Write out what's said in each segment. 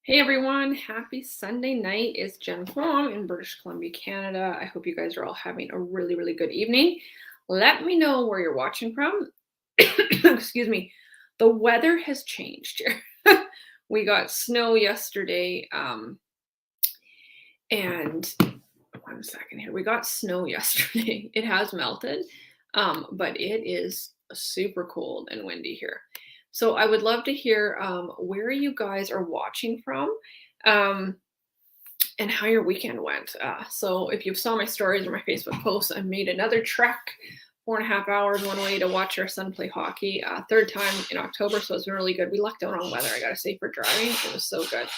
Hey everyone, happy Sunday night. It's Jen Kwong in British Columbia, Canada. I hope you guys are all having a really good evening. Let me know where you're watching from. Excuse me. The weather has changed here. We got snow yesterday, and one second here. We got snow yesterday. It has melted, but it is super cold and windy here. So I would love to hear where you guys are watching from. Um, and how your weekend went. So if you saw my stories or my Facebook posts, I made another trek, 4.5 hours one way to watch our son play hockey. Third time in October, so it's been really good. We lucked out on weather, I gotta say, for driving. It was so good.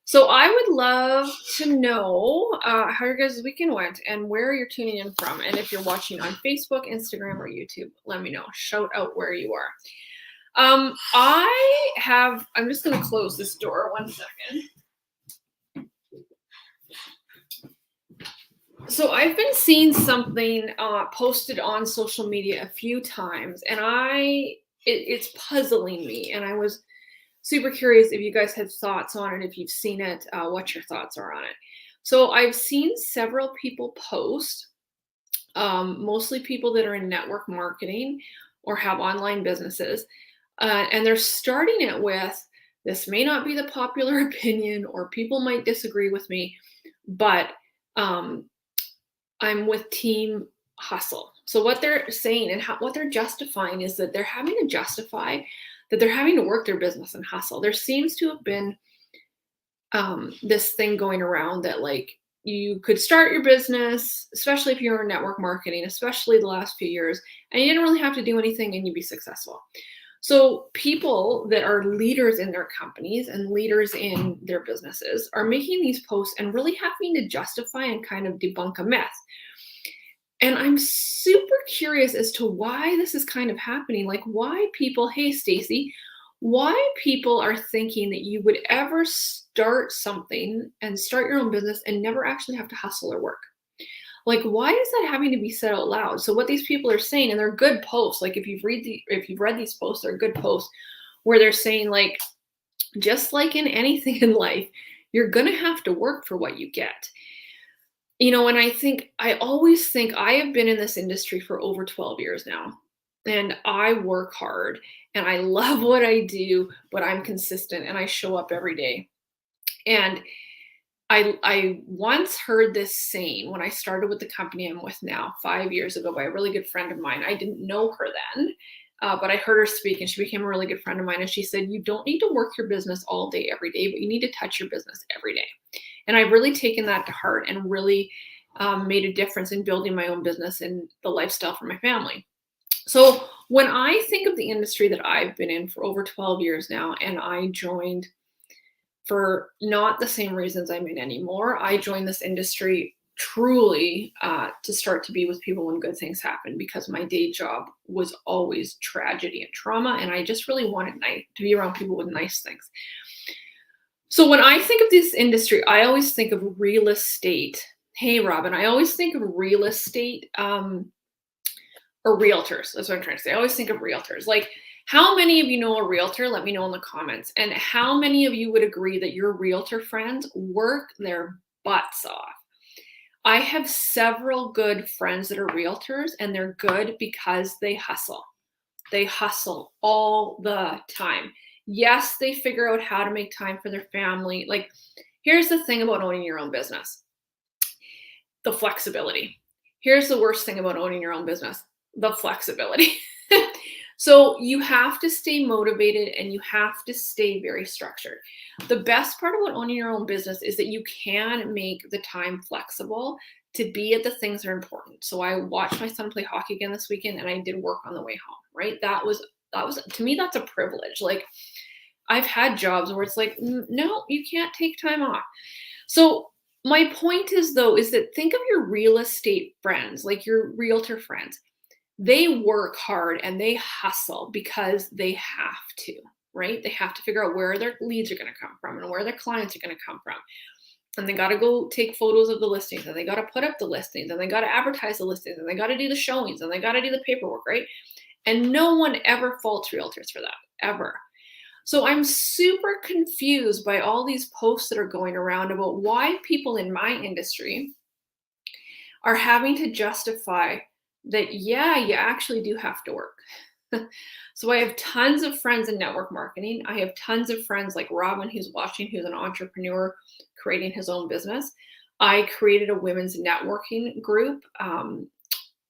So I would love to know how your guys' weekend went and where you're tuning in from. And if you're watching on Facebook, Instagram, or YouTube, let me know. Shout out where you are. I'm just gonna close this door 1 second. So I've been seeing something posted on social media a few times, and it's puzzling me. And I was super curious if you guys had thoughts on it, if you've seen it, what your thoughts are on it. So I've seen several people post, mostly people that are in network marketing or have online businesses, and they're starting it with, "This may not be the popular opinion, or people might disagree with me, but." I'm with Team Hustle. So what they're saying and what they're justifying is that they're having to justify that they're having to work their business and hustle. There seems to have been this thing going around that, like, you could start your business, especially if you're in network marketing, especially the last few years, and you didn't really have to do anything and you'd be successful. So people that are leaders in their companies and leaders in their businesses are making these posts and really having to justify and kind of debunk a myth. And I'm super curious as to why this is kind of happening. Like, why people, hey, Stacy, why people are thinking that you would ever start something and start your own business and never actually have to hustle or work. Like, why is that having to be said out loud? So what these people are saying, and they're good posts, like if you've read these posts, they're good posts where they're saying, like, just like in anything in life, you're gonna have to work for what you get. And I always think I have been in this industry for over 12 years now, and I work hard and I love what I do, but I'm consistent and I show up every day. And I once heard this saying when I started with the company I'm with now 5 years ago by a really good friend of mine. I didn't know her then, but I heard her speak and she became a really good friend of mine. And she said, "You don't need to work your business all day, every day, but you need to touch your business every day." And I've really taken that to heart and really made a difference in building my own business and the lifestyle for my family. So when I think of the industry that I've been in for over 12 years now, and I joined for not the same reasons I'm in anymore. I joined this industry truly to start to be with people when good things happen, because my day job was always tragedy and trauma, and I just really wanted to be around people with nice things. So when I think of this industry, I always think of real estate. Hey, Robin, I always think of real estate or realtors. That's what I'm trying to say. I always think of realtors. Like, how many of you know a realtor? Let me know in the comments. And how many of you would agree that your realtor friends work their butts off? I have several good friends that are realtors, and they're good because they hustle. They hustle all the time. Yes, they figure out how to make time for their family. Like, here's the thing about owning your own business: the flexibility. Here's the worst thing about owning your own business: the flexibility. So you have to stay motivated and you have to stay very structured. The best part about owning your own business is that you can make the time flexible to be at the things that are important. So I watched my son play hockey again this weekend, and I did work on the way home, right? That was to me, that's a privilege. Like, I've had jobs where it's like, no, you can't take time off. So my point is, though, is that think of your real estate friends, like your realtor friends. They work hard and they hustle because they have to, right? They have to figure out where their leads are going to come from and where their clients are going to come from. And they got to go take photos of the listings, and they got to put up the listings, and they got to advertise the listings, and they got to do the showings, and they got to do the paperwork, right? And no one ever faults realtors for that, ever. So I'm super confused by all these posts that are going around about why people in my industry are having to justify that, yeah, you actually do have to work. So I have tons of friends in network marketing. I have tons of friends like Robin, who's watching, who's an entrepreneur creating his own business. I created a women's networking group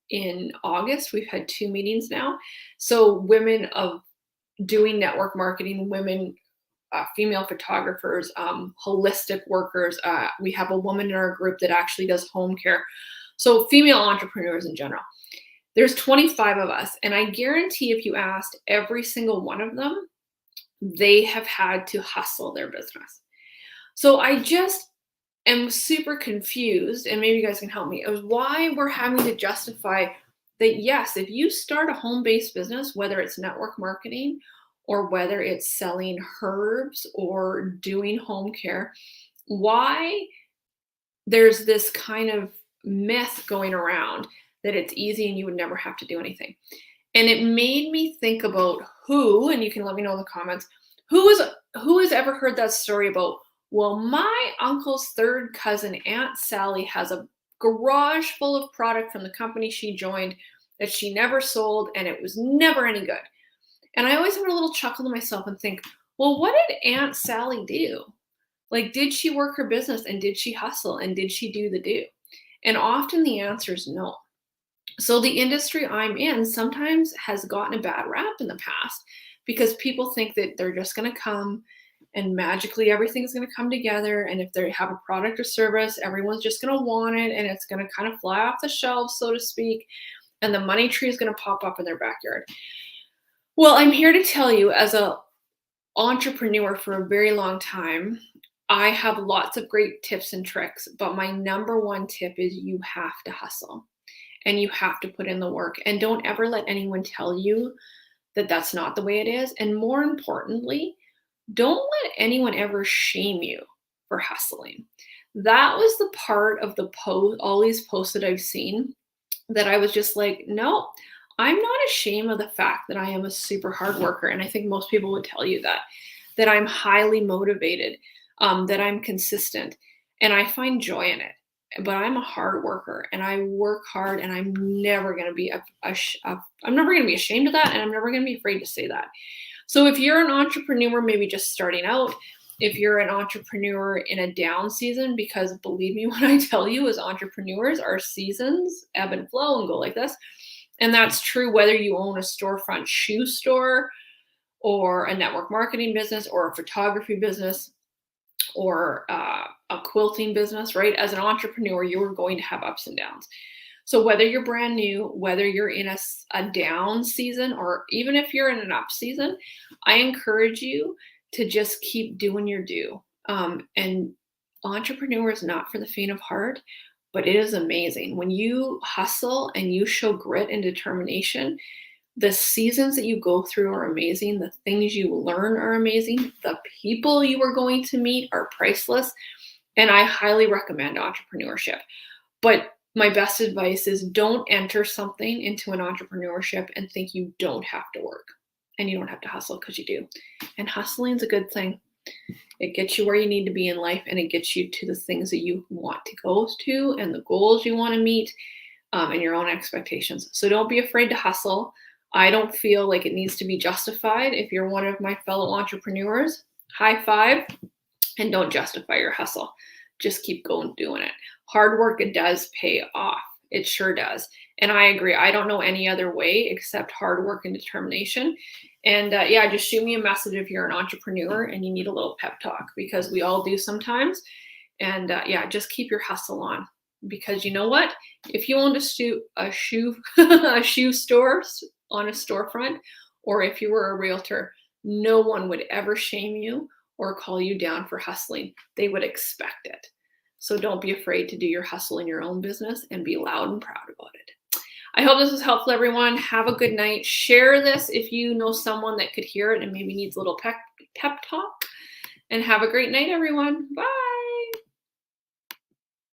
in August. We've had 2 meetings now. So women of doing network marketing, women, female photographers, holistic workers. We have a woman in our group that actually does home care. So female entrepreneurs in general. There's 25 of us, and I guarantee if you asked every single one of them, they have had to hustle their business. So I just am super confused, and maybe you guys can help me, of why we're having to justify that, yes, if you start a home-based business, whether it's network marketing or whether it's selling herbs or doing home care, why there's this kind of myth going around that it's easy and you would never have to do anything. And it made me think about who, and you can let me know in the comments, who has ever heard that story about, well, my uncle's third cousin, Aunt Sally, has a garage full of product from the company she joined that she never sold, and it was never any good. And I always have a little chuckle to myself and think, well, what did Aunt Sally do? Like, did she work her business, and did she hustle, and did she do the do? And often the answer is no. So the industry I'm in sometimes has gotten a bad rap in the past because people think that they're just going to come and magically everything's going to come together. And if they have a product or service, everyone's just going to want it and it's going to kind of fly off the shelves, so to speak. And the money tree is going to pop up in their backyard. Well, I'm here to tell you, as an entrepreneur for a very long time, I have lots of great tips and tricks, but my number one tip is you have to hustle. And you have to put in the work, and don't ever let anyone tell you that that's not the way it is. And more importantly, don't let anyone ever shame you for hustling. That was the part of the post, all these posts that I've seen, that I was just like, no, I'm not ashamed of the fact that I am a super hard worker. And I think most people would tell you that I'm highly motivated, that I'm consistent, and I find joy in it. But I'm a hard worker and I work hard, and I'm never going to be I'm never going to be ashamed of that, and I'm never going to be afraid to say that. So if you're an entrepreneur, maybe just starting out, if you're an entrepreneur in a down season, because believe me when I tell you, as entrepreneurs, our seasons ebb and flow and go like this. And that's true whether you own a storefront shoe store or a network marketing business or a photography business or a quilting business, right? As an entrepreneur, you're going to have ups and downs. So whether you're brand new, whether you're in a down season, or even if you're in an up season, I encourage you to just keep doing your due. And entrepreneur is not for the faint of heart, but it is amazing. When you hustle and you show grit and determination, the seasons that you go through are amazing. The things you learn are amazing. The people you are going to meet are priceless. And I highly recommend entrepreneurship. But my best advice is don't enter something into an entrepreneurship and think you don't have to work and you don't have to hustle, because you do. And hustling is a good thing. It gets you where you need to be in life, and it gets you to the things that you want to go to and the goals you want to meet, and your own expectations. So don't be afraid to hustle. I don't feel like it needs to be justified. If you're one of my fellow entrepreneurs, high five, and don't justify your hustle. Just keep going doing it. Hard work, it does pay off. It sure does. And I agree. I don't know any other way except hard work and determination. And yeah, just shoot me a message if you're an entrepreneur and you need a little pep talk, because we all do sometimes. And yeah, just keep your hustle on, because you know what? If you owned a shoe store on a storefront, or if you were a realtor, no one would ever shame you or call you down for hustling. They would expect it. So don't be afraid to do your hustle in your own business, and be loud and proud about it. I hope this was helpful, everyone. Have a good night. Share this if you know someone that could hear it and maybe needs a little pep talk. And have a great night, everyone. Bye.